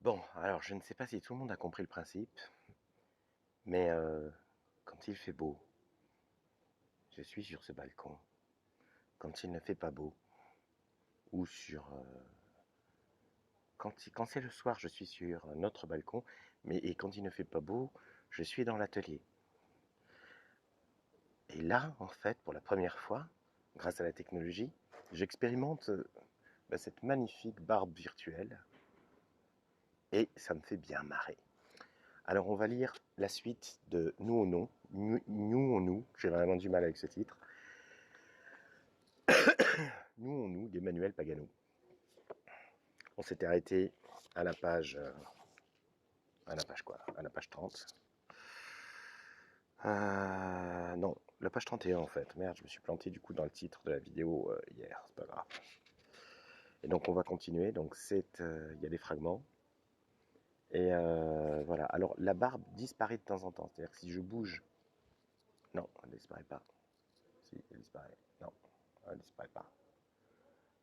Bon, alors je ne sais pas si tout le monde a compris le principe, mais quand il fait beau, je suis sur ce balcon. Quand il ne fait pas beau, ou sur... quand c'est le soir, je suis sur notre balcon, et quand il ne fait pas beau, je suis dans l'atelier. Et là, en fait, pour la première fois, grâce à la technologie, j'expérimente cette magnifique barbe virtuelle, et ça me fait bien marrer. Alors on va lire la suite de Nous au nous, Nous au nous, j'ai vraiment du mal avec ce titre. Nous on nous d'Emmanuel Pagano. On s'était arrêté à la page quoi? À la page 30. Non, la page 31 en fait. Merde, je me suis planté du coup dans le titre de la vidéo hier, c'est pas grave. Et donc on va continuer. Donc il y a des fragments. Et voilà. Alors la barbe disparaît de temps en temps. C'est-à-dire que si je bouge, non, elle ne disparaît pas. Si, elle disparaît. Non, elle ne disparaît pas.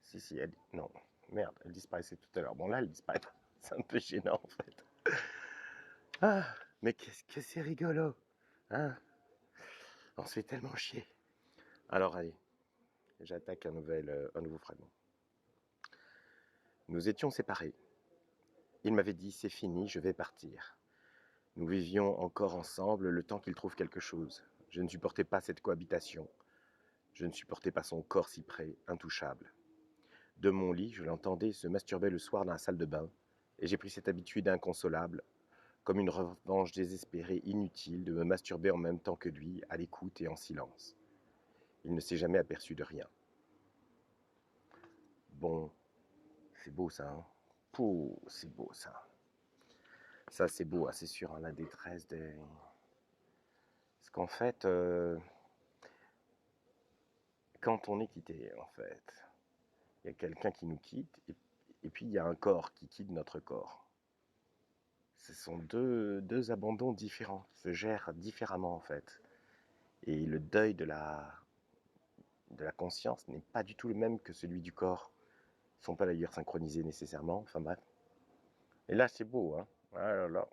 Si, elle... Non, merde, elle disparaissait tout à l'heure. Bon là, elle disparaît pas. C'est un peu gênant en fait. Ah, mais qu'est-ce que c'est rigolo, hein? On se fait tellement chier. Alors allez, j'attaque un nouveau fragment. Nous étions séparés. Il m'avait dit, c'est fini, je vais partir. Nous vivions encore ensemble le temps qu'il trouve quelque chose. Je ne supportais pas cette cohabitation. Je ne supportais pas son corps si près, intouchable. De mon lit, je l'entendais se masturber le soir dans la salle de bain, et j'ai pris cette habitude inconsolable, comme une revanche désespérée, inutile, de me masturber en même temps que lui, à l'écoute et en silence. Il ne s'est jamais aperçu de rien. Bon, c'est beau ça, hein? Pouh, c'est beau ça. Ça c'est beau, hein, c'est sûr, hein, la détresse des... Parce qu'en fait, quand on est quitté, en fait, il y a quelqu'un qui nous quitte, et puis il y a un corps qui quitte notre corps. Ce sont deux abandons différents, qui se gèrent différemment en fait. Et le deuil de la conscience n'est pas du tout le même que celui du corps. Ils ne sont pas d'ailleurs synchronisés nécessairement, enfin bref. Et là c'est beau, hein. Ah là là.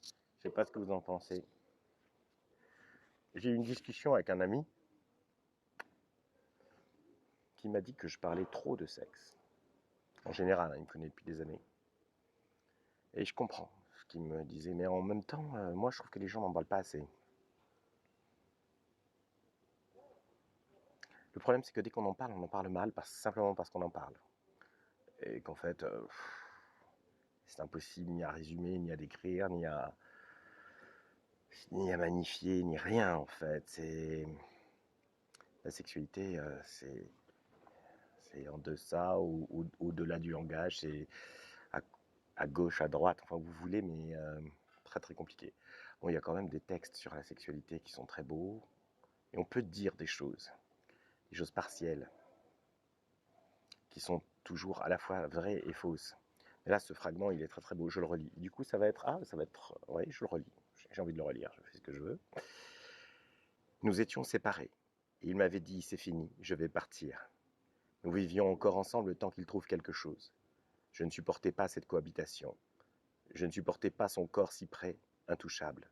Je sais pas ce que vous en pensez. J'ai eu une discussion avec un ami qui m'a dit que je parlais trop de sexe. En général, hein, il me connaît depuis des années. Et je comprends ce qu'il me disait, mais en même temps, moi je trouve que les gens n'en parlent pas assez. Le problème c'est que dès qu'on en parle mal, simplement parce qu'on en parle. Et qu'en fait, c'est impossible ni à résumer, ni à décrire, ni à magnifier, ni rien en fait. C'est la sexualité, c'est en deçà ou au-delà du langage, c'est à, à gauche, à droite, enfin vous voulez, mais très très compliqué. Bon, il y a quand même des textes sur la sexualité qui sont très beaux, et on peut dire des choses partielles, qui sont toujours à la fois vraies et fausses. Et là, ce fragment, il est très très beau, je le relis. Du coup, oui, je le relis. J'ai envie de le relire, je fais ce que je veux. Nous étions séparés. Et il m'avait dit, c'est fini, je vais partir. Nous vivions encore ensemble le temps qu'il trouve quelque chose. Je ne supportais pas cette cohabitation. Je ne supportais pas son corps si près, intouchable.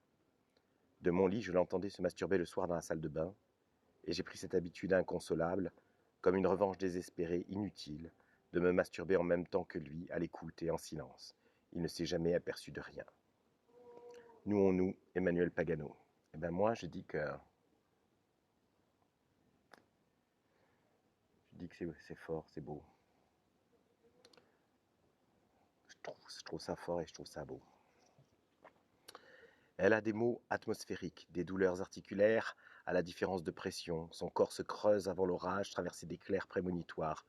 De mon lit, je l'entendais se masturber le soir dans la salle de bain, et j'ai pris cette habitude inconsolable, comme une revanche désespérée, inutile, de me masturber en même temps que lui, à l'écoute et en silence. Il ne s'est jamais aperçu de rien. Nous, Emmanuel Pagano. Eh ben moi, je dis que c'est fort, c'est beau. Je trouve ça fort et je trouve ça beau. Elle a des maux atmosphériques, des douleurs articulaires, à la différence de pression. Son corps se creuse avant l'orage, traversé d'éclairs prémonitoires.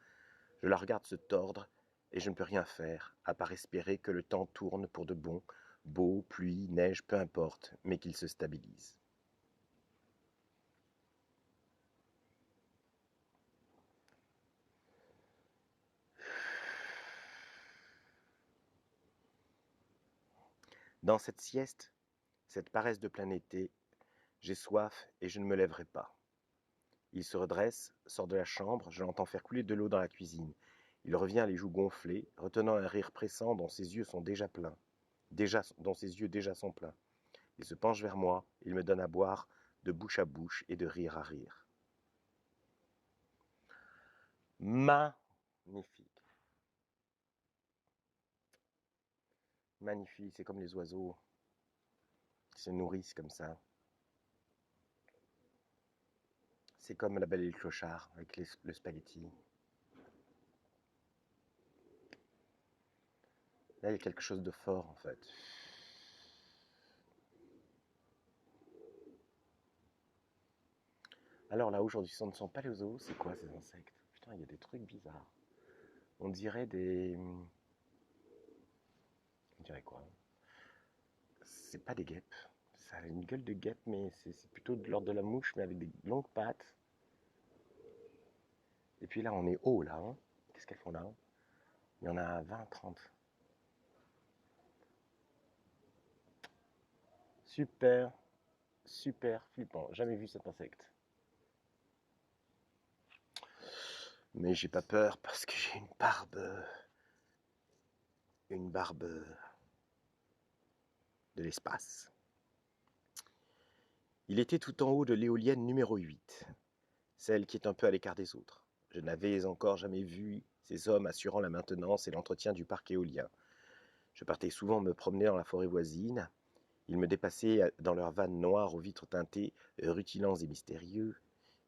Je la regarde se tordre, et je ne peux rien faire, à part espérer que le temps tourne pour de bon, beau, pluie, neige, peu importe, mais qu'il se stabilise. Dans cette sieste, cette paresse de plein été, j'ai soif et je ne me lèverai pas. Il se redresse, sort de la chambre, je l'entends faire couler de l'eau dans la cuisine. Il revient les joues gonflées, retenant un rire pressant dont ses yeux sont déjà pleins, dont ses yeux déjà sont pleins. Il se penche vers moi, il me donne à boire de bouche à bouche et de rire à rire. Magnifique. Magnifique, c'est comme les oiseaux qui se nourrissent comme ça. C'est comme La Belle et le Clochard avec le spaghetti. Là, il y a quelque chose de fort en fait. Alors là, aujourd'hui, ce ne sont pas les oiseaux, c'est quoi ces insectes? Putain, il y a des trucs bizarres. On dirait des... On dirait quoi? C'est pas des guêpes. Ça a une gueule de guêpe, mais c'est plutôt de l'ordre de la mouche, mais avec des longues pattes. Et puis là, on est haut, là. Hein. Qu'est-ce qu'elles font là? Il y en a 20, 30. Super, super flippant. Jamais vu cet insecte. Mais j'ai pas peur parce que j'ai une barbe. Une barbe de l'espace. Il était tout en haut de l'éolienne numéro 8, celle qui est un peu à l'écart des autres. Je n'avais encore jamais vu ces hommes assurant la maintenance et l'entretien du parc éolien. Je partais souvent me promener dans la forêt voisine. Ils me dépassaient dans leurs vannes noires aux vitres teintées, rutilants et mystérieux,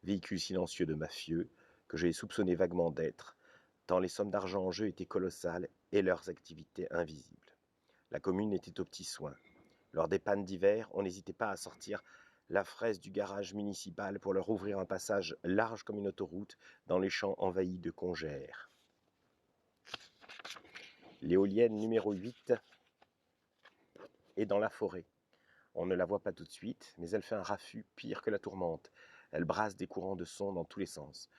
véhicules silencieux de mafieux, que j'ai soupçonné vaguement d'être, tant les sommes d'argent en jeu étaient colossales et leurs activités invisibles. La commune était aux petits soins. Lors des pannes d'hiver, on n'hésitait pas à sortir la fraise du garage municipal pour leur ouvrir un passage large comme une autoroute dans les champs envahis de congères. L'éolienne numéro 8 est dans la forêt. On ne la voit pas tout de suite, mais elle fait un raffut pire que la tourmente. Elle brasse des courants de son dans tous les sens.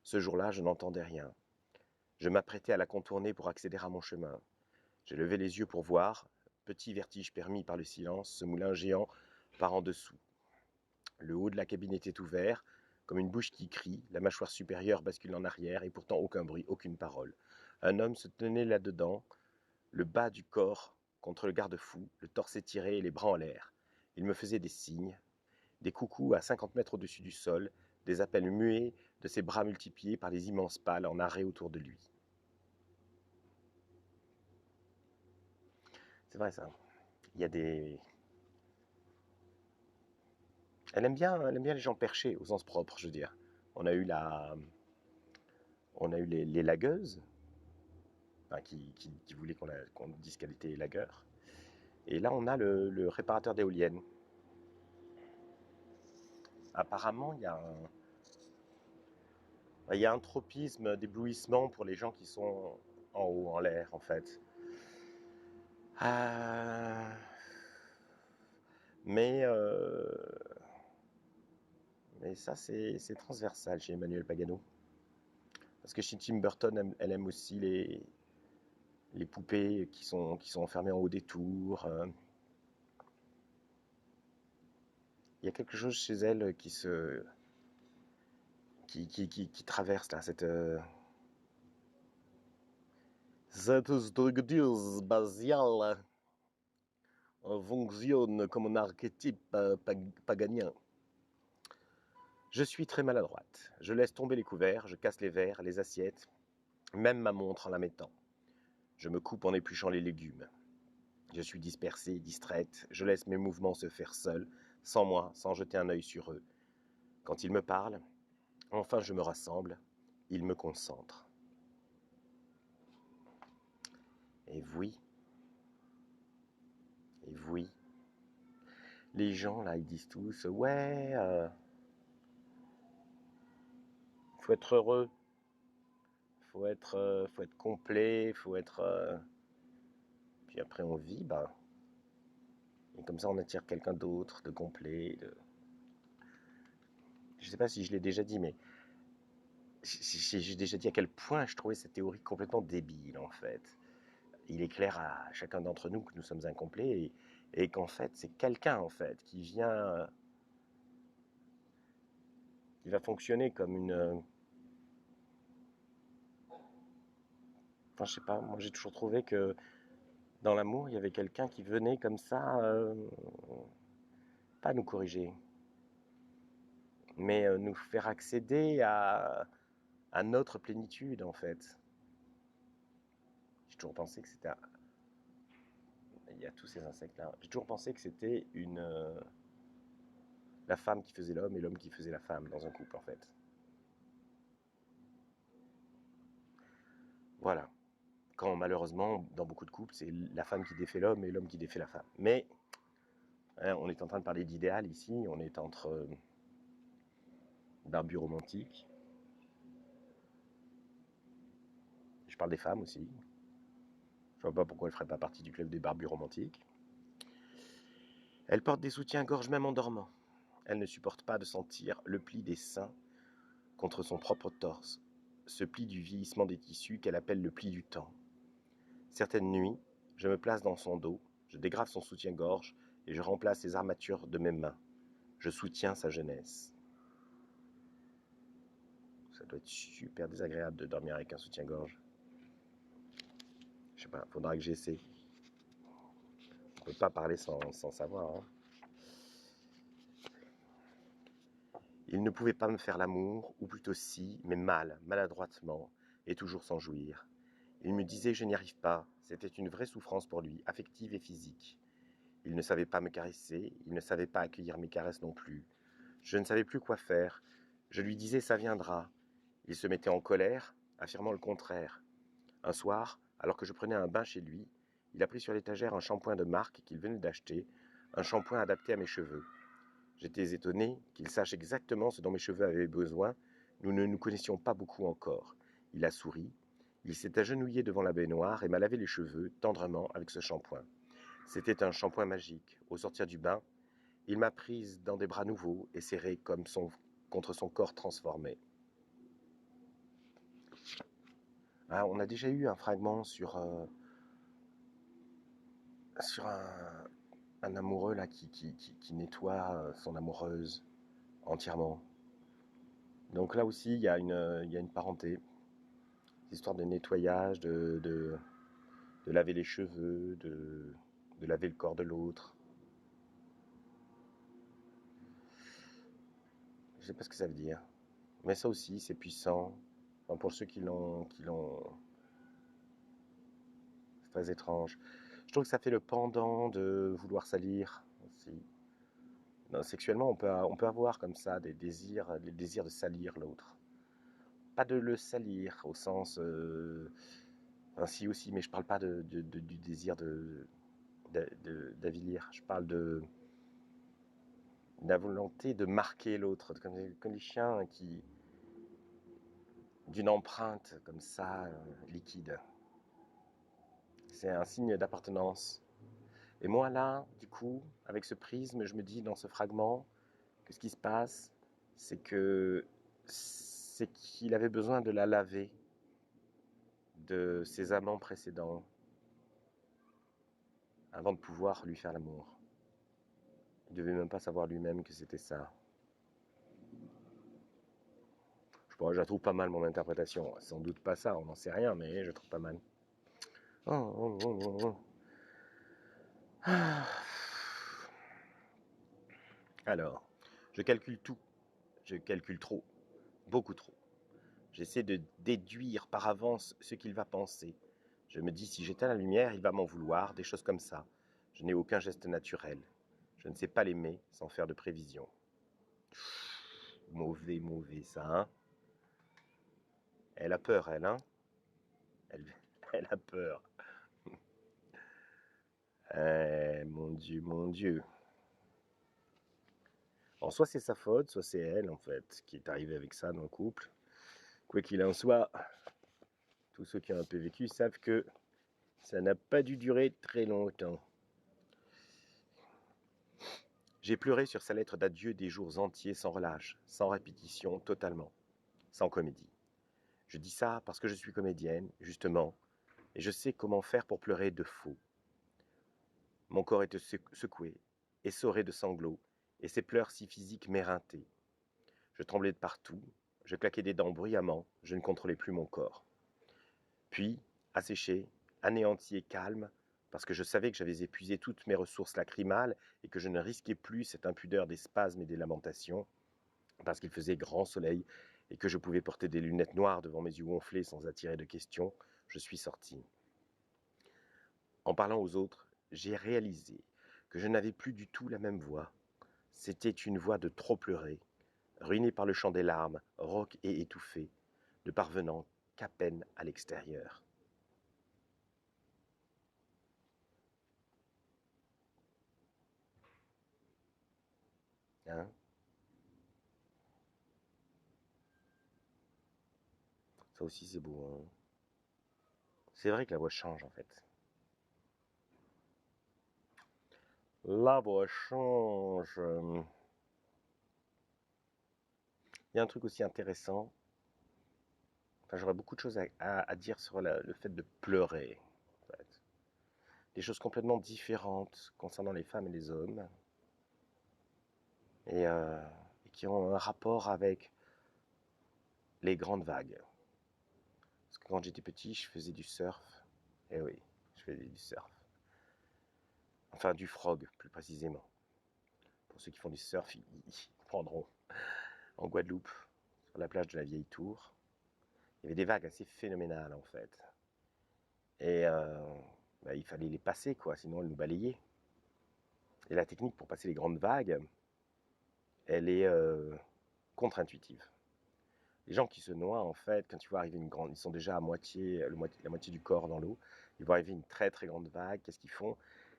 Ce jour-là, je n'entendais rien. Je m'apprêtais à la contourner pour accéder à mon chemin. J'ai levé les yeux pour voir, petit vertige permis par le silence, ce moulin géant par en dessous. Le haut de la cabine était ouvert, comme une bouche qui crie, la mâchoire supérieure bascule en arrière et pourtant aucun bruit, aucune parole. Un homme se tenait là-dedans, le bas du corps contre le garde-fou, le torse étiré et les bras en l'air. Il me faisait des signes, des coucous à 50 mètres au-dessus du sol, des appels muets de ses bras multipliés par les immenses pales en arrêt autour de lui. C'est vrai ça. Il y a des... Elle aime bien les gens perchés, au sens propre, je veux dire. On a eu les lagueuses, enfin, qui voulaient qu'on dise qu'elle était lagueur. Et là, on a le réparateur d'éoliennes. Apparemment, il y a un tropisme d'éblouissement pour les gens qui sont en haut, en l'air, en fait. Euh, mais, mais ça, c'est transversal chez Emmanuel Pagano. Parce que chez Tim Burton, elle aime aussi les poupées qui sont enfermées en haut des tours. Il y a quelque chose chez elle qui traverse là, cette structure spatiale fonctionne comme un archétype paganien. Je suis très maladroite. Je laisse tomber les couverts, je casse les verres, les assiettes, même ma montre en la mettant. Je me coupe en épluchant les légumes. Je suis dispersée, distraite, je laisse mes mouvements se faire seuls, sans moi, sans jeter un œil sur eux. Quand ils me parlent, enfin je me rassemble, ils me concentrent. Et oui, les gens là, ils disent tous, ouais, faut être heureux, faut être complet, faut être... Puis après on vit, bah, et comme ça on attire quelqu'un d'autre, de complet. Je sais pas si je l'ai déjà dit, mais j'ai déjà dit à quel point je trouvais cette théorie complètement débile en fait. Il est clair à chacun d'entre nous que nous sommes incomplets et qu'en fait c'est quelqu'un en fait qui vient, qui va fonctionner comme Enfin, je sais pas, moi j'ai toujours trouvé que dans l'amour, il y avait quelqu'un qui venait comme ça, pas nous corriger, mais nous faire accéder à notre plénitude en fait. J'ai toujours pensé que c'était... Il y a tous ces insectes-là. J'ai toujours pensé que c'était la femme qui faisait l'homme et l'homme qui faisait la femme dans un couple en fait. Voilà. Quand malheureusement, dans beaucoup de couples, c'est la femme qui défait l'homme et l'homme qui défait la femme. Mais hein, on est en train de parler d'idéal ici, on est entre barbu romantique. Je parle des femmes aussi. Je vois pas pourquoi elles ne feraient pas partie du club des barbus romantiques. Elle porte des soutiens-gorge même en dormant. Elle ne supporte pas de sentir le pli des seins contre son propre torse, ce pli du vieillissement des tissus qu'elle appelle le pli du temps. Certaines nuits, je me place dans son dos, je dégrave son soutien-gorge et je remplace ses armatures de mes mains. Je soutiens sa jeunesse. Ça doit être super désagréable de dormir avec un soutien-gorge. Je sais pas, faudra que j'essaie. On peut pas parler sans savoir. Hein. Il ne pouvait pas me faire l'amour, ou plutôt si, mais mal, maladroitement, et toujours sans jouir. Il me disait je n'y arrive pas, c'était une vraie souffrance pour lui, affective et physique. Il ne savait pas me caresser, il ne savait pas accueillir mes caresses non plus. Je ne savais plus quoi faire. Je lui disais ça viendra. Il se mettait en colère, affirmant le contraire. Un soir, alors que je prenais un bain chez lui, il a pris sur l'étagère un shampoing de marque qu'il venait d'acheter, un shampoing adapté à mes cheveux. J'étais étonné qu'il sache exactement ce dont mes cheveux avaient besoin. Nous ne nous connaissions pas beaucoup encore. Il a souri. Il s'est agenouillé devant la baignoire et m'a lavé les cheveux tendrement avec ce shampoing. C'était un shampoing magique. Au sortir du bain, il m'a prise dans des bras nouveaux et serré contre son corps transformé. Ah, on a déjà eu un fragment sur un amoureux là, qui nettoie son amoureuse entièrement. Donc là aussi, il y a une parenté. Histoire de nettoyage, de laver les cheveux, de laver le corps de l'autre. Je sais pas ce que ça veut dire. Mais ça aussi, c'est puissant. Enfin, pour ceux qui l'ont, c'est très étrange. Je trouve que ça fait le pendant de vouloir salir aussi. Non, sexuellement, on peut avoir comme ça des désirs, les désirs de salir l'autre. Pas de le salir au sens, enfin, si aussi, mais je parle pas du désir d'avilir. Je parle de la volonté de marquer l'autre, comme les chiens d'une empreinte comme ça, liquide. C'est un signe d'appartenance. Et moi là, du coup, avec ce prisme, je me dis dans ce fragment que ce qui se passe, c'est qu'il avait besoin de la laver de ses amants précédents avant de pouvoir lui faire l'amour. Il devait même pas savoir lui-même que c'était ça. Je la trouve pas mal mon interprétation. Sans doute pas ça, on n'en sait rien, mais je trouve pas mal. Oh, oh, oh, oh, oh. Ah. Alors, je calcule tout. Je calcule trop. Beaucoup trop. J'essaie de déduire par avance ce qu'il va penser. Je me dis, si j'éteins la lumière, il va m'en vouloir, des choses comme ça. Je n'ai aucun geste naturel. Je ne sais pas l'aimer sans faire de prévision. Mauvais, mauvais, ça, hein. Elle a peur, elle, hein. Elle, elle a peur. Mon Dieu, mon Dieu. Alors, soit c'est sa faute, soit c'est elle, en fait, qui est arrivée avec ça dans le couple. Quoi qu'il en soit, tous ceux qui ont un peu vécu savent que ça n'a pas dû durer très longtemps. J'ai pleuré sur sa lettre d'adieu des jours entiers sans relâche, sans répétition, totalement, sans comédie. Je dis ça parce que je suis comédienne, justement, et je sais comment faire pour pleurer de faux. Mon corps était secoué, essoré de sanglots, et ses pleurs si physiques m'éreintaient. Je tremblais de partout, je claquais des dents bruyamment, je ne contrôlais plus mon corps. Puis, asséché, anéanti et calme, parce que je savais que j'avais épuisé toutes mes ressources lacrymales et que je ne risquais plus cette impudeur des spasmes et des lamentations, parce qu'il faisait grand soleil et que je pouvais porter des lunettes noires devant mes yeux gonflés sans attirer de questions, je suis sorti. En parlant aux autres, j'ai réalisé que je n'avais plus du tout la même voix. C'était une voix de trop pleurer, ruinée par le chant des larmes, rauque et étouffée, ne parvenant qu'à peine à l'extérieur. Hein? Ça aussi c'est beau. Hein? C'est vrai que la voix change en fait. La voix change. Il y a un truc aussi intéressant. Enfin, j'aurais beaucoup de choses à dire sur le fait de pleurer. En fait. Des choses complètement différentes concernant les femmes et les hommes. Et qui ont un rapport avec les grandes vagues. Parce que quand j'étais petit, je faisais du surf. Eh oui, je faisais du surf. Enfin, du frog, plus précisément. Pour ceux qui font du surf, ils prendront en Guadeloupe, sur la plage de la Vieille Tour. Il y avait des vagues assez phénoménales, en fait. Et il fallait les passer, quoi, sinon elles nous balayaient. Et la technique pour passer les grandes vagues, elle est contre-intuitive. Les gens qui se noient, en fait, quand tu vois arriver une grande, ils sont déjà à moitié, la moitié du corps dans l'eau. Ils voient arriver une très très grande vague. Qu'est-ce qu'ils font?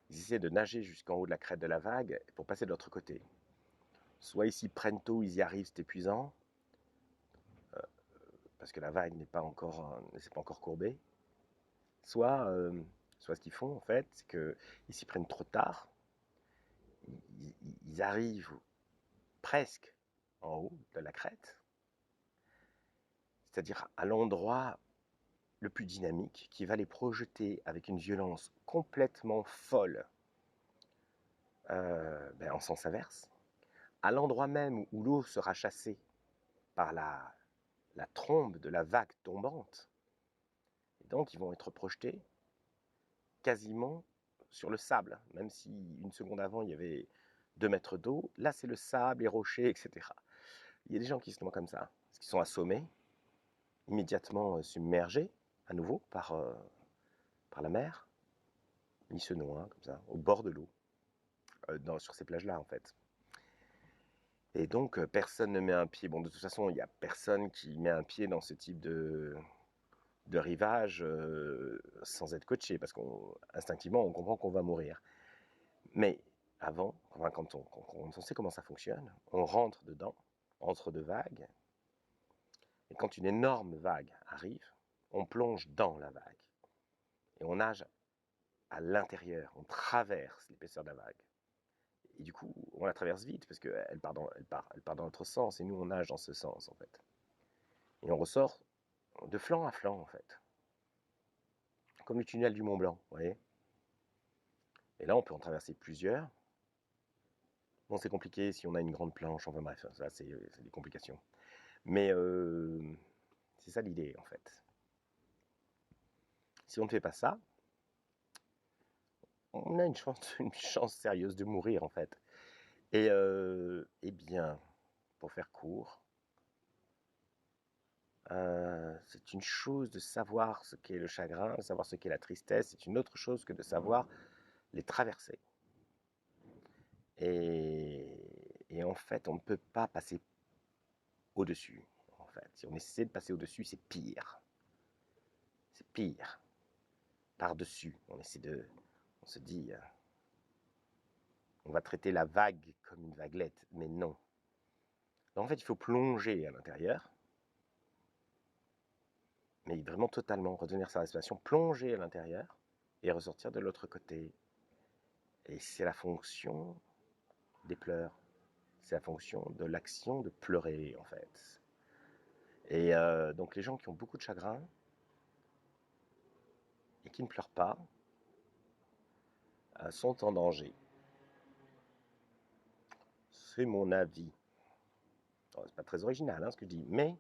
Ils essaient de nager jusqu'en haut de la crête de la vague pour passer de l'autre côté. Soit ils s'y prennent tôt, ils y arrivent, c'est épuisant, parce que la vague ne s'est pas encore courbée. Soit, soit ce qu'ils font, en fait, c'est qu'ils s'y prennent trop tard. Ils arrivent presque en haut de la crête, c'est-à-dire à l'endroit le plus dynamique, qui va les projeter avec une violence complètement folle en sens inverse, à l'endroit même où l'eau sera chassée par la trombe de la vague tombante. Et donc ils vont être projetés quasiment sur le sable, même si une seconde avant il y avait 2 mètres d'eau, là c'est le sable, les rochers, etc. Il y a des gens qui se noient comme ça, parce qu'ils sont assommés, immédiatement submergés à nouveau par la mer. Ils se noient comme ça, au bord de l'eau, sur ces plages-là en fait. Et donc personne ne met un pied. Bon, de toute façon, il n'y a personne qui met un pied dans ce type de rivage sans être coaché, parce qu'instinctivement, on comprend qu'on va mourir. Mais avant, enfin, quand on sait comment ça fonctionne, on rentre dedans, entre deux vagues, et quand une énorme vague arrive, on plonge dans la vague, et on nage à l'intérieur, on traverse l'épaisseur de la vague. Et du coup, on la traverse vite, parce qu'elle part dans notre sens, et nous, on nage dans ce sens, en fait. Et on ressort de flanc à flanc, en fait. Comme le tunnel du Mont Blanc, vous voyez. Et là, on peut en traverser plusieurs. Bon, c'est compliqué si on a une grande planche, enfin bref, ça, c'est des complications. Mais c'est ça l'idée, en fait. Si on ne fait pas ça, on a une chance sérieuse de mourir, en fait. Et eh bien, pour faire court, c'est une chose de savoir ce qu'est le chagrin, de savoir ce qu'est la tristesse, c'est une autre chose que de savoir les traverser. Et en fait, on ne peut pas passer au-dessus. En fait, si on essaie de passer au-dessus, c'est pire. C'est pire. Par-dessus, on se dit, on va traiter la vague comme une vaguelette, mais non. Donc, en fait, il faut plonger à l'intérieur, mais vraiment totalement retenir sa respiration, plonger à l'intérieur et ressortir de l'autre côté. Et c'est la fonction des pleurs. C'est la fonction de l'action de pleurer, en fait. Et donc les gens qui ont beaucoup de chagrin et qui ne pleurent pas sont en danger. C'est mon avis. C'est pas très original ce que je dis, mais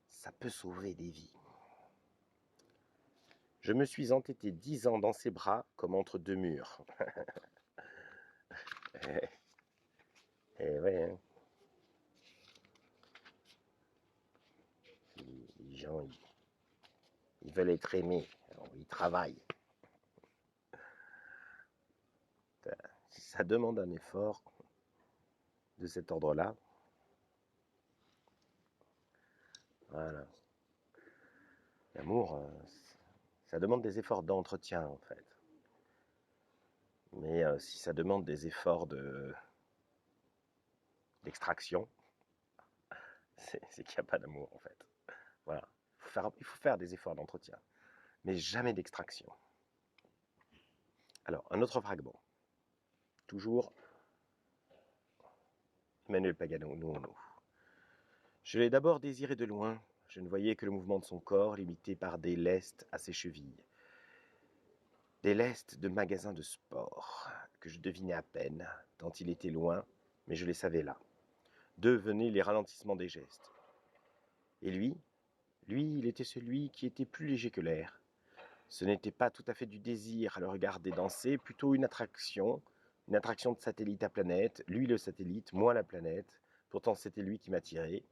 ça peut sauver des vies. Je me suis entêté 10 ans dans ses bras comme entre deux murs. Ouais, hein. Les gens, ils veulent être aimés, alors ils travaillent. Ça demande un effort de cet ordre-là. Voilà. L'amour, ça demande des efforts d'entretien, en fait. Mais si ça demande des efforts d'extraction, c'est qu'il n'y a pas d'amour, en fait. Voilà. Il faut faire des efforts d'entretien, mais jamais d'extraction. Alors, un autre fragment. Toujours Emmanuel Pagano, non, non. Je l'ai d'abord désiré de loin. Je ne voyais que le mouvement de son corps, limité par des lestes à ses chevilles. Des lestes de magasins de sport, que je devinais à peine, tant il était loin, mais je les savais là. D'eux venaient les ralentissements des gestes. Et lui, il était celui qui était plus léger que l'air. Ce n'était pas tout à fait du désir à le regarder danser, plutôt une attraction de satellite à planète, lui le satellite, moi la planète. Pourtant c'était lui qui m'attirait.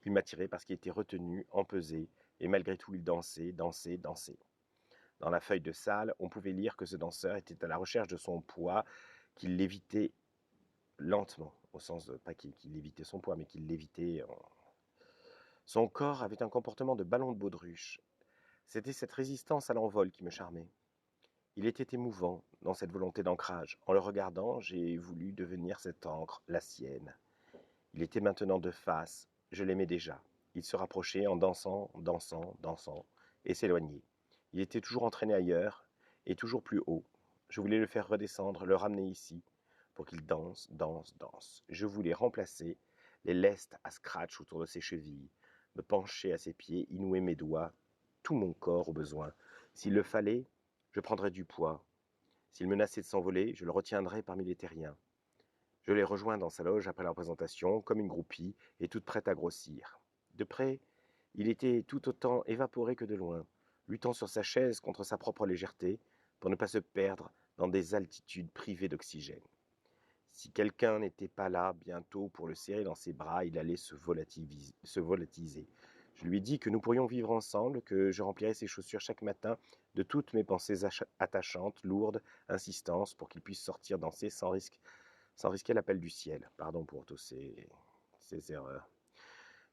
Il m'attirait parce qu'il était retenu, empesé, et malgré tout il dansait, dansait, dansait. Dans la feuille de salle, on pouvait lire que ce danseur était à la recherche de son poids, qu'il l'évitait lentement, au sens de, pas qu'il évitait son poids, mais qu'il l'évitait. Son corps avait un comportement de ballon de baudruche. C'était cette résistance à l'envol qui me charmait. Il était émouvant dans cette volonté d'ancrage. En le regardant, j'ai voulu devenir cette encre, la sienne. Il était maintenant de face, je l'aimais déjà. Il se rapprochait en dansant, dansant, dansant, et s'éloignait. Il était toujours entraîné ailleurs, et toujours plus haut. Je voulais le faire redescendre, le ramener ici, pour qu'il danse, danse, danse. Je voulais remplacer les lestes à scratch autour de ses chevilles, me pencher à ses pieds, y nouer mes doigts, tout mon corps au besoin. S'il le fallait, je prendrais du poids. S'il menaçait de s'envoler, je le retiendrais parmi les terriens. Je l'ai rejoint dans sa loge après la représentation, comme une groupie, et toute prête à grossir. De près, il était tout autant évaporé que de loin, luttant sur sa chaise contre sa propre légèreté, pour ne pas se perdre dans des altitudes privées d'oxygène. Si quelqu'un n'était pas là bientôt pour le serrer dans ses bras, il allait se volatiser. Je lui ai dit que nous pourrions vivre ensemble, que je remplirais ses chaussures chaque matin de toutes mes pensées attachantes, lourdes, insistantes, pour qu'il puisse sortir danser sans risquer l'appel du ciel. Pardon pour tous ces erreurs.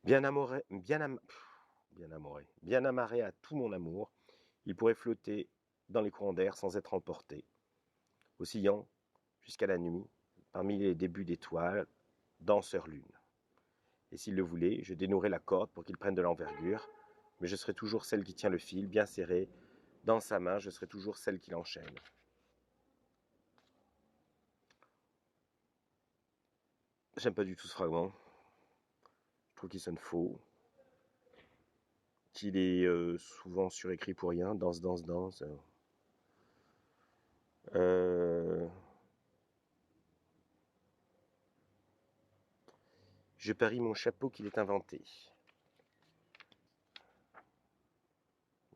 Bien amouré, bien amarré à tout mon amour, il pourrait flotter dans les courants d'air sans être emporté, oscillant jusqu'à la nuit, parmi les débuts d'étoiles, danseur lune. Et s'il le voulait, je dénouerais la corde pour qu'il prenne de l'envergure, mais je serai toujours celle qui tient le fil, bien serré, dans sa main, je serai toujours celle qui l'enchaîne. J'aime pas du tout ce fragment. Je trouve qu'il sonne faux, qu'il est souvent surécrit pour rien, danse, danse, danse. Je parie mon chapeau qu'il est inventé.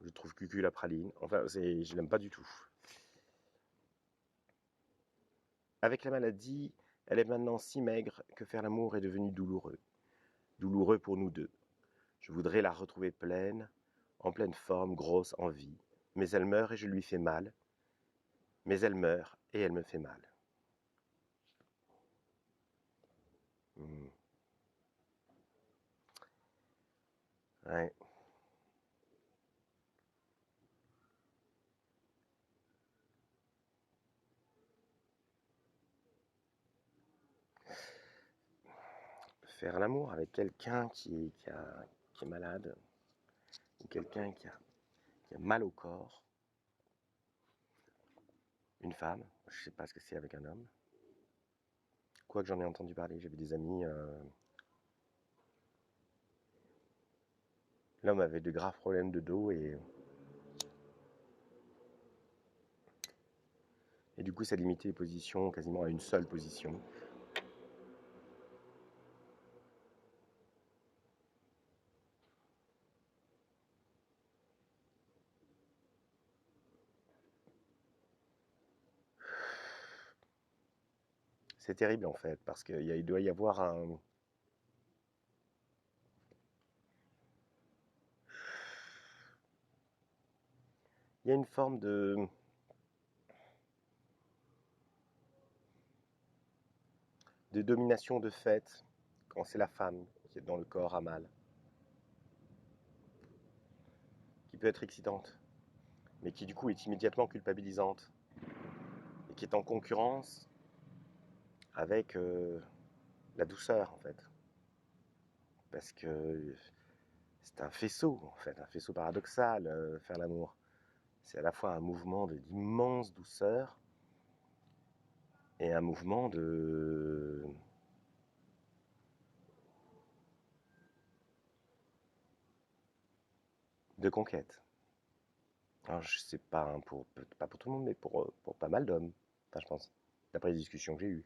Je trouve cucu la praline. Enfin, je l'aime pas du tout. Avec la maladie, elle est maintenant si maigre que faire l'amour est devenu douloureux. Douloureux pour nous deux. Je voudrais la retrouver pleine, en pleine forme, grosse, en vie. Mais elle meurt et je lui fais mal. Mais elle meurt et elle me fait mal. Mmh. Ouais. Faire l'amour avec quelqu'un qui est malade, ou quelqu'un qui a mal au corps, une femme, je ne sais pas ce que c'est avec un homme. Quoique j'en ai entendu parler, j'avais des amis, l'homme avait de graves problèmes de dos et du coup ça limitait les positions quasiment à une seule position. C'est terrible en fait, parce qu'il doit y avoir un... Il y a une forme de domination de fait quand c'est la femme qui est dans le corps à mâle, qui peut être excitante, mais qui du coup est immédiatement culpabilisante et qui est en concurrence avec la douceur en fait, parce que c'est un faisceau en fait, un faisceau paradoxal, faire l'amour. C'est à la fois un mouvement d'immense douceur et un mouvement de conquête. Alors, je sais pas, hein, pas pour tout le monde, mais pour pas mal d'hommes, enfin, je pense, d'après les discussions que j'ai eues.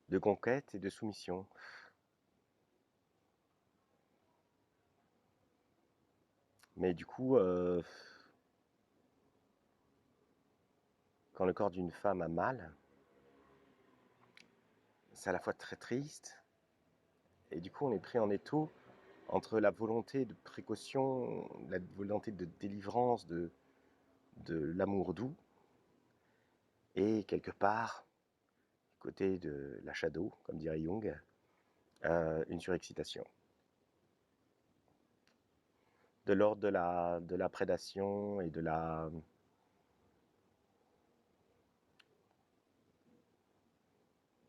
De conquête et de soumission. Mais du coup, quand le corps d'une femme a mal, c'est à la fois très triste, et du coup, on est pris en étau entre la volonté de précaution, la volonté de délivrance de l'amour doux, et quelque part, côté de la shadow, comme dirait Jung, une surexcitation. De l'ordre de la prédation et de la...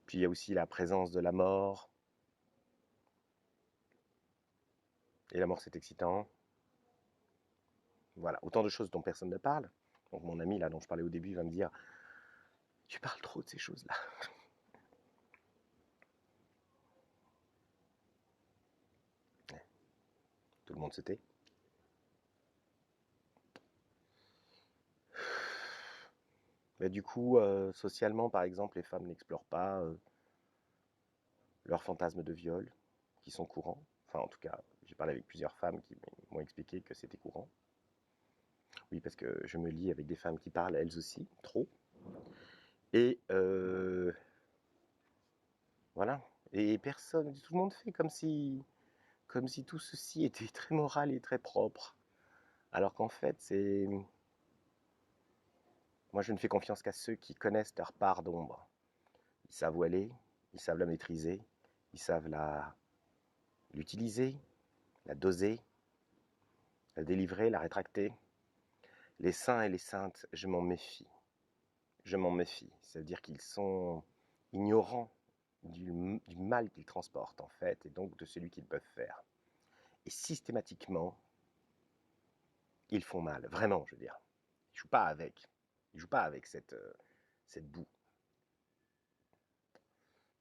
Puis il y a aussi la présence de la mort. Et la mort, c'est excitant. Voilà, autant de choses dont personne ne parle. Donc mon ami, là, dont je parlais au début, va me dire, tu parles trop de ces choses-là. Tout le monde se tait. Mais du coup, socialement, par exemple, les femmes n'explorent pas leurs fantasmes de viol, qui sont courants. Enfin, en tout cas, j'ai parlé avec plusieurs femmes qui m'ont expliqué que c'était courant. Oui, parce que je me lie avec des femmes qui parlent elles aussi, trop. Et voilà. Et personne, tout le monde fait comme si tout ceci était très moral et très propre. Alors qu'en fait, c'est... Moi, je ne fais confiance qu'à ceux qui connaissent leur part d'ombre. Ils savent où elle est, ils savent la maîtriser, ils savent l'utiliser, la doser, la délivrer, la rétracter. Les saints et les saintes, je m'en méfie. Je m'en méfie. Ça veut dire qu'ils sont ignorants du mal qu'ils transportent, en fait, et donc de celui qu'ils peuvent faire. Et systématiquement, ils font mal. Vraiment, je veux dire. Ils ne jouent pas avec. Ils ne jouent pas avec cette boue.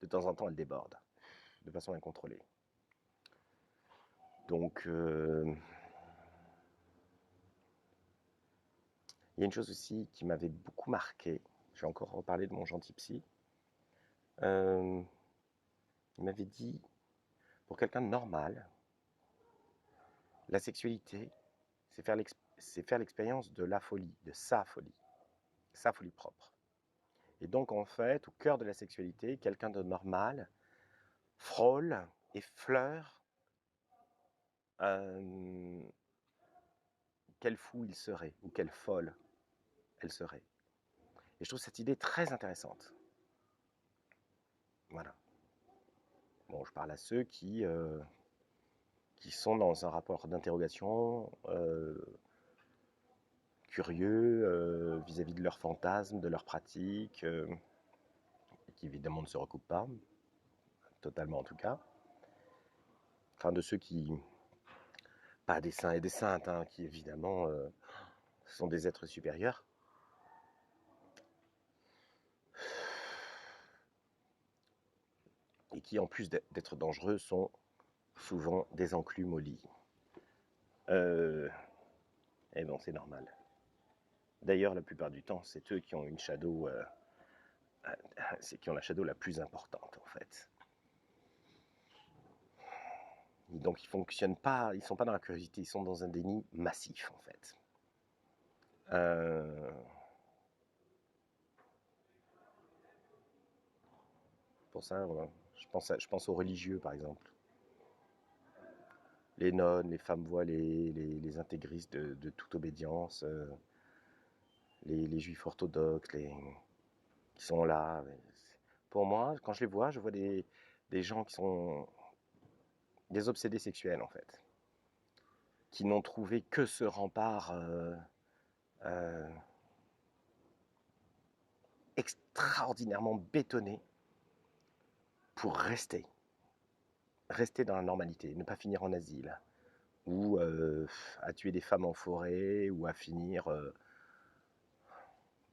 De temps en temps, elle déborde, de façon incontrôlée. Donc, il y a une chose aussi qui m'avait beaucoup marqué. Je vais encore reparler de mon gentil psy. Il m'avait dit, pour quelqu'un de normal, la sexualité, c'est faire l'expérience de la folie, de sa folie propre. Et donc, en fait, au cœur de la sexualité, quelqu'un de normal frôle, effleure quel fou il serait, ou quelle folle elle serait. Et je trouve cette idée très intéressante. Voilà. Bon, je parle à ceux qui sont dans un rapport d'interrogation curieux vis-à-vis de leurs fantasmes, de leurs pratiques, qui évidemment ne se recoupent pas, totalement en tout cas. Enfin, de ceux qui, pas des saints et des saintes, hein, qui évidemment sont des êtres supérieurs. Et qui, en plus d'être dangereux, sont souvent des enclumes au lit. Et bon, c'est normal. D'ailleurs, la plupart du temps, c'est eux qui ont une shadow, c'est qui ont la shadow la plus importante, en fait. Et donc, ils fonctionnent pas, ils sont pas dans la curiosité, ils sont dans un déni massif, en fait. Pour ça, voilà. Je pense aux religieux, par exemple. Les nonnes, les femmes voilées, les intégristes de toute obédience, les juifs orthodoxes, qui sont là. Pour moi, quand je vois des gens qui sont des obsédés sexuels, en fait, qui n'ont trouvé que ce rempart euh, extraordinairement bétonné pour rester dans la normalité, ne pas finir en asile, ou à tuer des femmes en forêt, ou à finir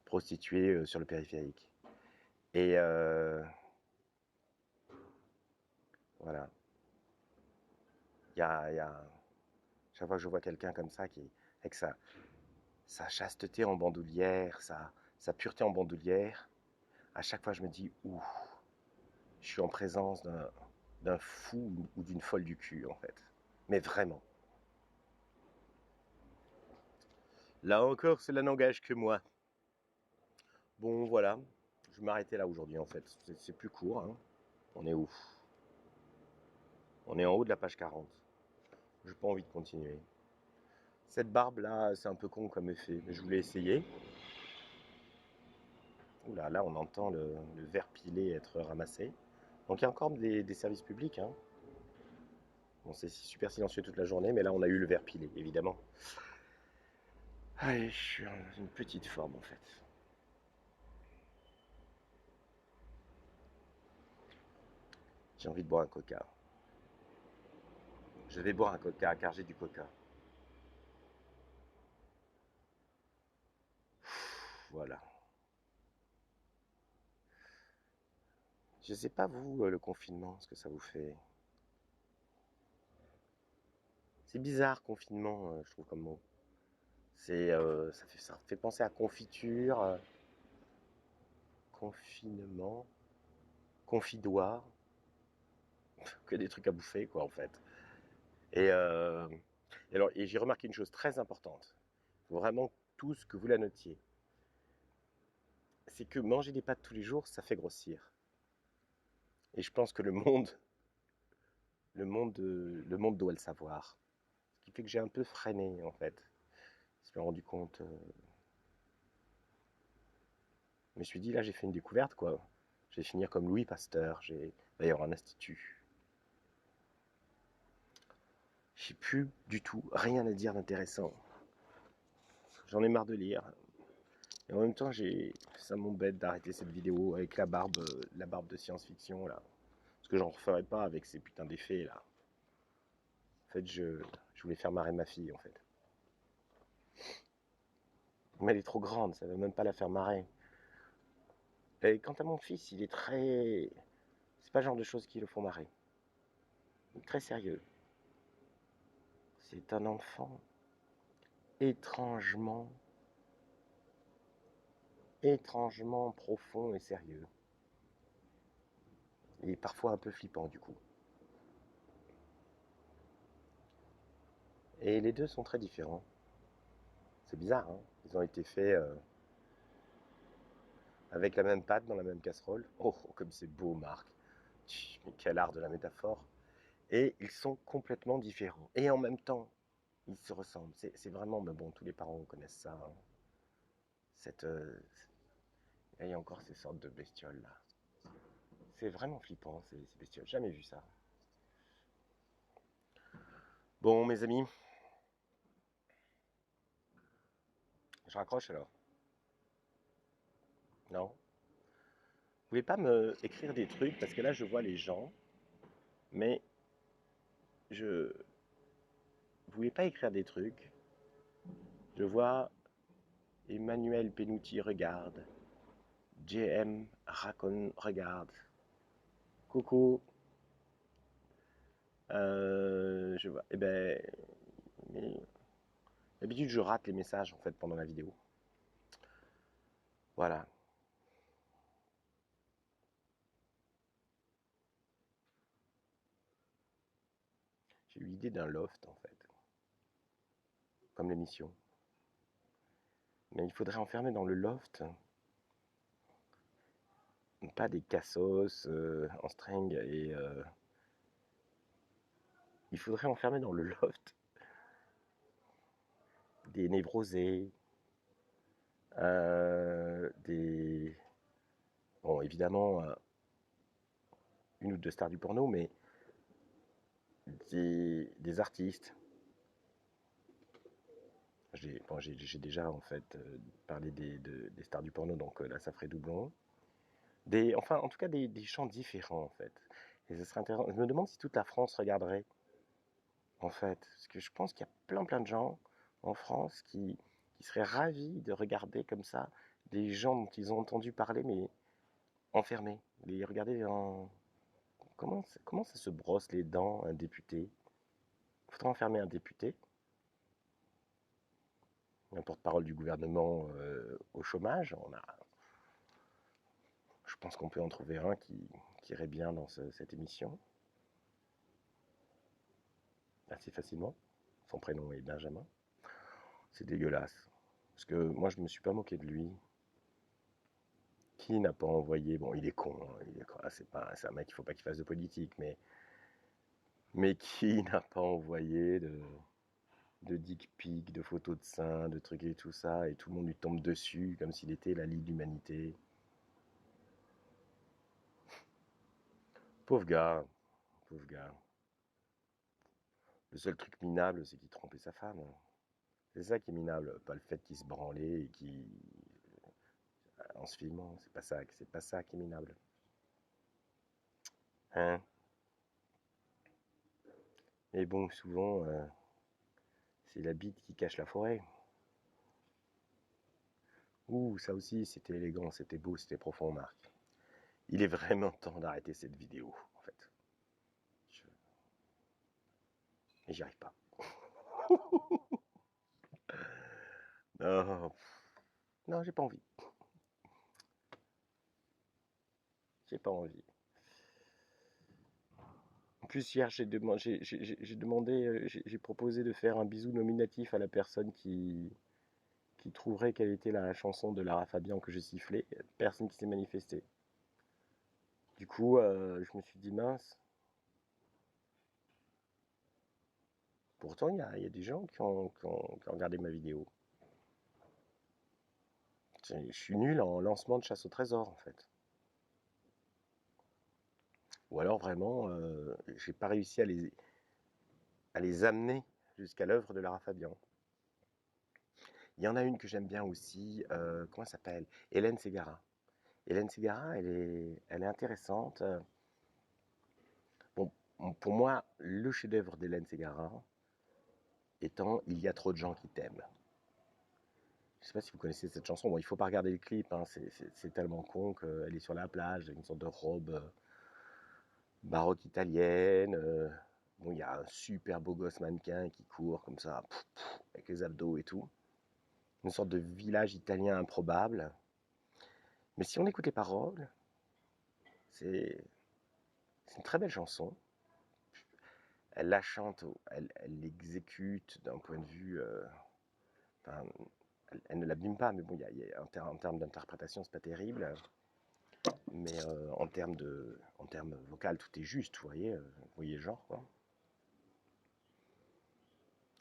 prostituées sur le périphérique. Et voilà, il y a, chaque fois que je vois quelqu'un comme ça, avec sa chasteté en bandoulière, sa pureté en bandoulière, à chaque fois je me dis, ouh, je suis en présence d'un fou ou d'une folle du cul, en fait. Mais vraiment. Là encore, cela n'engage que moi. Bon, voilà. Je vais m'arrêter là aujourd'hui, en fait. C'est plus court, hein. On est où? On est en haut de la page 40. J'ai pas envie de continuer. Cette barbe-là, c'est un peu con comme effet, mais je voulais essayer. Oula, là, on entend le verre pilé être ramassé. Donc, il y a encore des services publics, hein. Bon, c'est super silencieux toute la journée, mais là, on a eu le verre pilé, évidemment. Allez, je suis en une petite forme, en fait. J'ai envie de boire un coca. Je vais boire un coca, car j'ai du coca. Voilà. Je sais pas, vous, le confinement, ce que ça vous fait. C'est bizarre, confinement, je trouve comme mot. Ça fait penser à confiture, confinement, confidoire, que des trucs à bouffer, quoi, en fait. Et, euh, et j'ai remarqué une chose très importante. Faut vraiment tous que vous la notiez. C'est que manger des pâtes tous les jours, ça fait grossir. Et je pense que le monde doit le savoir. Ce qui fait que j'ai un peu freiné, en fait. Je me suis rendu compte. Je me suis dit, là, j'ai fait une découverte, quoi. Je vais finir comme Louis Pasteur. D'ailleurs, un institut. J'ai plus du tout rien à dire d'intéressant. J'en ai marre de lire. Et en même temps, ça m'embête d'arrêter cette vidéo avec la barbe de science-fiction, là. Parce que j'en referai pas avec ces putains d'effets, là. En fait, je voulais faire marrer ma fille, en fait. Mais elle est trop grande, ça ne veut même pas la faire marrer. Et quant à mon fils, il est très... C'est pas le genre de choses qui le font marrer. Il est très sérieux. C'est un enfant étrangement, étrangement profond et sérieux. Et parfois un peu flippant, du coup. Et les deux sont très différents. C'est bizarre, hein. Ils ont été faits avec la même pâte dans la même casserole. Oh, comme c'est beau, Marc. Mais quel art de la métaphore. Et ils sont complètement différents. Et en même temps, ils se ressemblent. C'est vraiment, mais bon, tous les parents connaissent ça, hein. Cette, il y a encore ces sortes de bestioles là. C'est vraiment flippant, ces bestioles. Jamais vu ça. Bon, mes amis, je raccroche alors. Non? Vous voulez pas me écrire des trucs parce que là, je vois les gens, mais je. Vous voulez pas écrire des trucs? Je vois Emmanuel Penuti regarde. JM Racon regarde. Coucou. Je vois. Eh ben, mais d'habitude, je rate les messages en fait pendant la vidéo. Voilà. J'ai eu l'idée d'un loft en fait, comme l'émission. Mais il faudrait enfermer dans le loft pas des cassos en string. Et il faudrait enfermer dans le loft des névrosés, des... Bon, évidemment, une ou deux stars du porno, mais des artistes. J'ai déjà en fait parlé des stars du porno, donc là ça ferait doublon. Enfin, en tout cas, des chants différents en fait. Et ce serait intéressant. Je me demande si toute la France regarderait en fait, parce que je pense qu'il y a plein de gens en France qui seraient ravis de regarder comme ça des gens dont ils ont entendu parler, mais enfermés. Les regarder en... comment ça se brosse les dents, un député? Faudrait enfermer un député, un porte-parole du gouvernement au chômage. Je pense qu'on peut en trouver un qui irait bien dans cette émission, assez facilement. Son prénom est Benjamin. C'est dégueulasse. Parce que moi, je me suis pas moqué de lui. Qui n'a pas envoyé... Bon, il est con. Hein, c'est un mec, il faut pas qu'il fasse de politique. Mais qui n'a pas envoyé de dick pic, de photos de seins, de trucs et tout ça, et tout le monde lui tombe dessus comme s'il était la Ligue d'Humanité. Pauvre gars, pauvre gars. Le seul truc minable, c'est qu'il trompait sa femme. C'est ça qui est minable, pas le fait qu'il se branlait et qu'il... en se filmant, c'est pas ça qui est minable. Hein? Mais bon, souvent, c'est la bite qui cache la forêt. Ouh, ça aussi, c'était élégant, c'était beau, c'était profond, Marc. Il est vraiment temps d'arrêter cette vidéo, en fait. Je... Mais j'y arrive pas. Non, non, j'ai pas envie. J'ai pas envie. En plus, hier, j'ai demandé, j'ai proposé de faire un bisou nominatif à la personne qui trouverait quelle était la chanson de Lara Fabian que je sifflais. Personne qui s'est manifesté. Du coup, je me suis dit, mince. Pourtant, il y a des gens qui ont regardé ma vidéo. Je suis nul en lancement de chasse au trésor, en fait. Ou alors, vraiment, j'ai pas réussi à les amener jusqu'à l'œuvre de Lara Fabian. Il y en a une que j'aime bien aussi. Comment elle s'appelle? Hélène Ségara. Hélène Ségara, elle est intéressante. Bon, pour moi, le chef-d'œuvre d'Hélène Ségara étant Il y a trop de gens qui t'aiment. Je ne sais pas si vous connaissez cette chanson. Bon, il ne faut pas regarder le clip, hein, c'est tellement con qu'elle est sur la plage, une sorte de robe baroque italienne. Bon, il y a un super beau gosse mannequin qui court comme ça, avec les abdos et tout. Une sorte de village italien improbable. Mais si on écoute les paroles, c'est une très belle chanson. Elle la chante, elle l'exécute d'un point de vue... enfin, elle ne l'abîme pas, mais bon, en termes d'interprétation, c'est pas terrible. Mais en termes vocal, tout est juste, vous voyez le genre, quoi.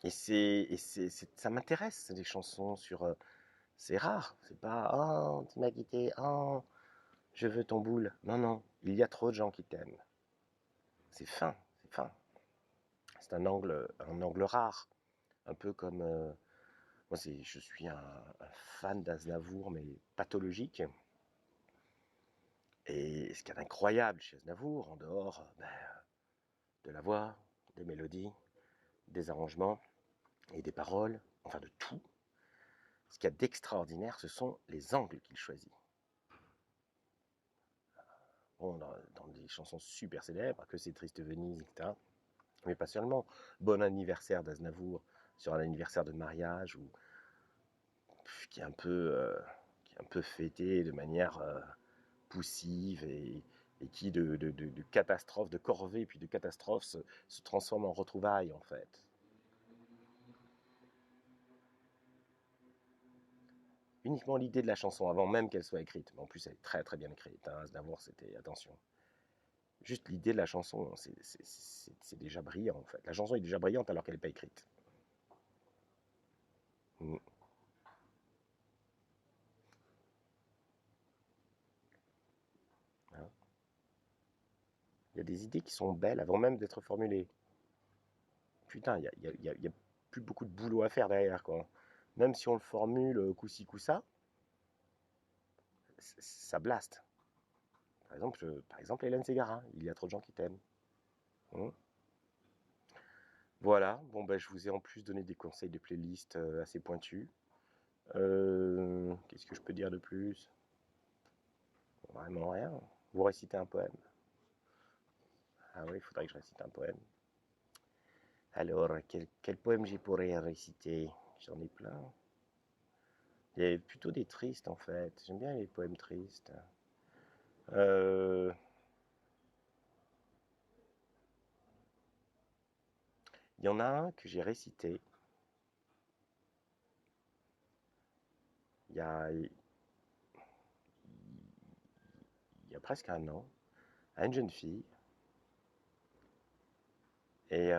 Ça m'intéresse, des chansons sur... c'est rare, c'est pas «Oh, tu m'as quitté, oh, je veux ton boule». Non, non, il y a trop de gens qui t'aiment. C'est fin, c'est fin. C'est un angle rare, un peu comme... moi, je suis un fan d'Aznavour, mais pathologique. Et ce qu'il y a d'incroyable chez Aznavour, en dehors de la voix, des mélodies, des arrangements et des paroles, enfin de tout, ce qu'il y a d'extraordinaire, ce sont les angles qu'il choisit. Bon, dans des chansons super célèbres, Que c'est triste Venise, etc. Mais pas seulement. Bon anniversaire d'Aznavour sur un anniversaire de mariage qui est un peu fêté de manière poussive et qui de catastrophe, de corvée puis de catastrophe se transforme en retrouvailles en fait. uniquement l'idée de la chanson avant même qu'elle soit écrite. Mais en plus, elle est très très bien écrite. Hein. Aznavour, c'était attention. Juste l'idée de la chanson, c'est déjà brillant en fait. La chanson est déjà brillante alors qu'elle n'est pas écrite. Mm. Hein. Il y a des idées qui sont belles avant même d'être formulées. Putain, il y a plus beaucoup de boulot à faire derrière, quoi. Même si on le formule coup-ci, coup-ça, ça blaste. Par exemple, Hélène Ségara, il y a trop de gens qui t'aiment. Hmm. Voilà, bon ben je vous ai en plus donné des conseils de playlist assez pointus. Qu'est-ce que je peux dire de plus? Vraiment rien. Vous récitez un poème. Ah oui, il faudrait que je récite un poème. Alors, quel poème j'ai pourrais réciter? J'en ai plein. Il y a plutôt des tristes en fait. J'aime bien les poèmes tristes. Euh, Il y en a un que j'ai récité il y a, il y a presque un an à une jeune fille. Et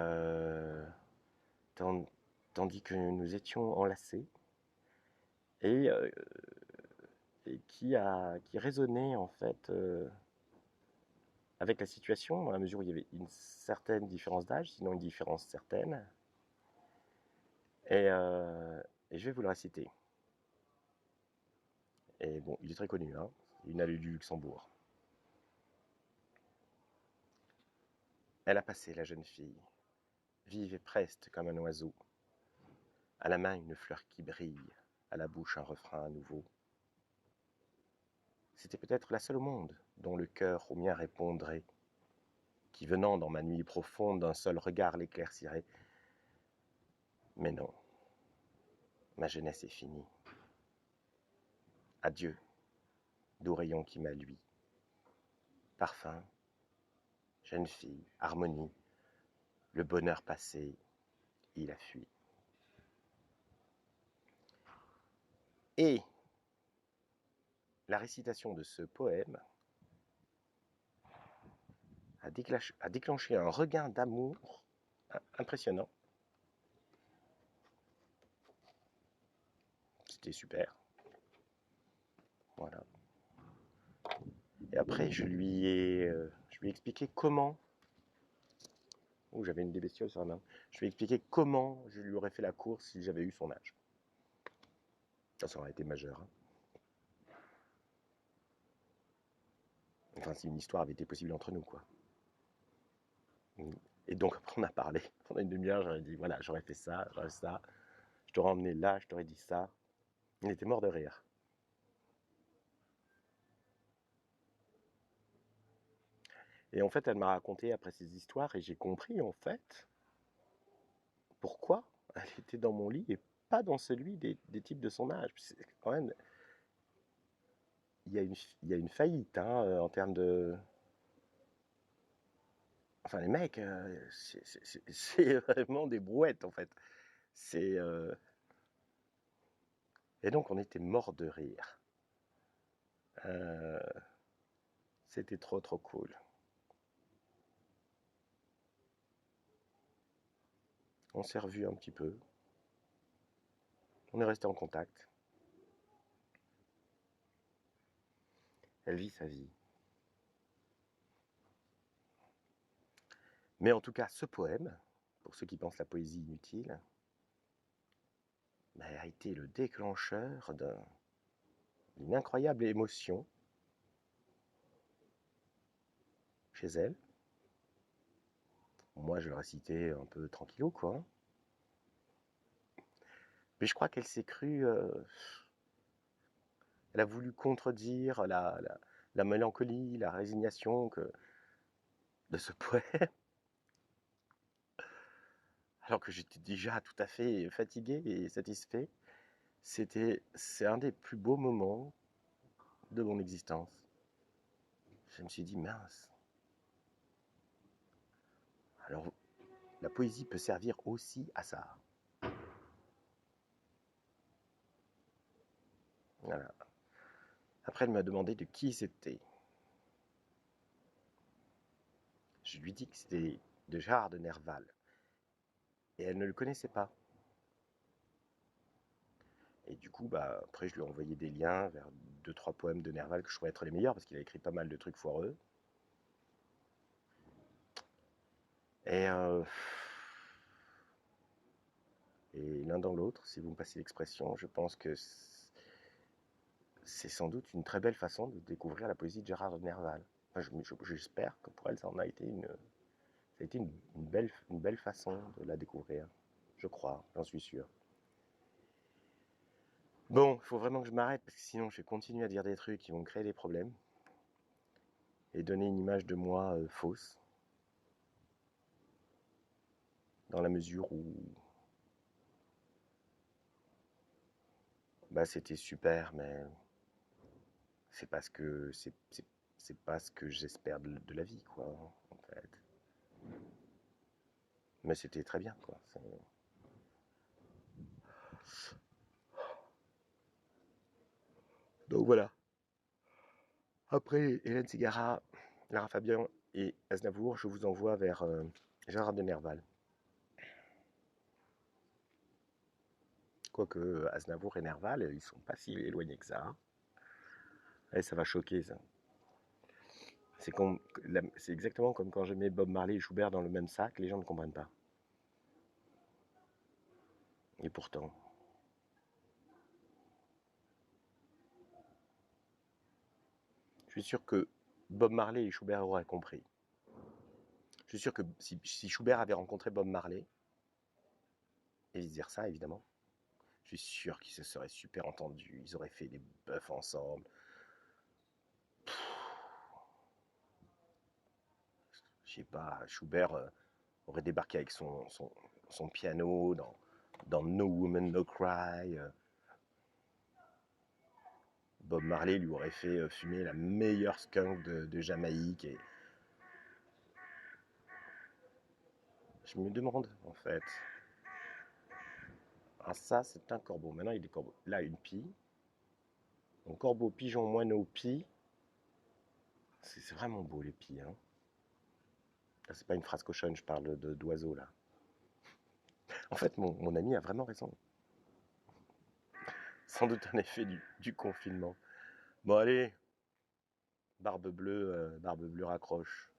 tandis que nous étions enlacés et, euh, et qui résonnait en fait avec la situation dans la mesure où il y avait une certaine différence d'âge, sinon une différence certaine. Et, euh, et je vais vous le réciter. Et bon, il est très connu, hein. Une allée du Luxembourg. Elle a passé, la jeune fille, vive et preste comme un oiseau, à la main une fleur qui brille, à la bouche un refrain nouveau. C'était peut-être la seule au monde dont le cœur au mien répondrait, qui venant dans ma nuit profonde d'un seul regard l'éclaircirait. Mais non, ma jeunesse est finie. Adieu, doux rayon qui m'a lui. Parfum, jeune fille, harmonie, le bonheur passé, il a fui. Et la récitation de ce poème a déclenché un regain d'amour impressionnant. C'était super. Voilà. Et après, je lui ai expliqué comment. Oh, j'avais une des bestioles sur la main. Je lui ai expliqué comment je lui aurais fait la course si j'avais eu son âge. Ça aurait été majeur. Hein. Enfin, si une histoire avait été possible entre nous, quoi. Et donc, après, on a parlé. Pendant une demi-heure, j'aurais dit voilà, j'aurais fait ça, j'aurais fait ça. Je t'aurais emmené là, je t'aurais dit ça. Il était mort de rire. Et en fait, elle m'a raconté après ces histoires et j'ai compris, en fait, pourquoi elle était dans mon lit et pas dans celui des types de son âge. C'est quand même, il y a une faillite hein, en termes de. Enfin, les mecs, c'est vraiment des brouettes, en fait. C'est. Et donc, on était mort de rire. Euh, C'était trop, trop cool. On s'est revus un petit peu. On est resté en contact. Elle vit sa vie. Mais en tout cas, ce poème, pour ceux qui pensent la poésie inutile, a été le déclencheur d'une incroyable émotion chez elle. Moi, je le récitais un peu tranquillou, quoi. Mais je crois qu'elle s'est crue. Elle a voulu contredire la mélancolie, la résignation de ce poème, alors que j'étais déjà tout à fait fatigué et satisfait. C'est un des plus beaux moments de mon existence. Je me suis dit, mince. Alors, la poésie peut servir aussi à ça. Voilà. Après, elle m'a demandé de qui c'était. Je lui dis que c'était de Gérard de Nerval. Et elle ne le connaissait pas. Et du coup, bah, après, je lui ai envoyé des liens vers deux, trois poèmes de Nerval que je trouvais être les meilleurs, parce qu'il a écrit pas mal de trucs foireux. Et, euh, et l'un dans l'autre, si vous me passez l'expression, je pense que c'est sans doute une très belle façon de découvrir la poésie de Gérard de Nerval. Enfin, j'espère que pour elle, ça en a été une belle façon de la découvrir. Je crois, j'en suis sûr. Bon, il faut vraiment que je m'arrête parce que sinon je vais continuer à dire des trucs qui vont créer des problèmes et donner une image de moi fausse, dans la mesure où bah, c'était super, mais c'est pas ce que j'espère de la vie, quoi, en fait. Mais c'était très bien, quoi. Donc voilà. Après Hélène Ségara, Lara Fabian et Aznavour, je vous envoie vers Gérard de Nerval. Quoique Aznavour et Nerval, ils sont pas si éloignés que ça. Et ça va choquer, ça. C'est exactement comme quand je mets Bob Marley et Schubert dans le même sac, les gens ne comprennent pas. Et pourtant, je suis sûr que Bob Marley et Schubert auraient compris. Je suis sûr que si Schubert avait rencontré Bob Marley, et vice-versa évidemment, je suis sûr qu'ils se seraient super entendus, ils auraient fait des bœufs ensemble. Je sais pas, Schubert aurait débarqué avec son piano dans No Woman No Cry. Bob Marley lui aurait fait fumer la meilleure skunk de Jamaïque. Et je me demande, en fait. Ah, ça, c'est un corbeau. Maintenant, il est corbeau. Là, une pie. Donc, corbeau, pigeon, moineau, pie. C'est vraiment beau, les pies. Hein. Là, c'est pas une phrase cochonne, je parle d'oiseaux, là. En fait, mon ami a vraiment raison. Sans doute un effet du confinement. Bon, allez, barbe bleue raccroche.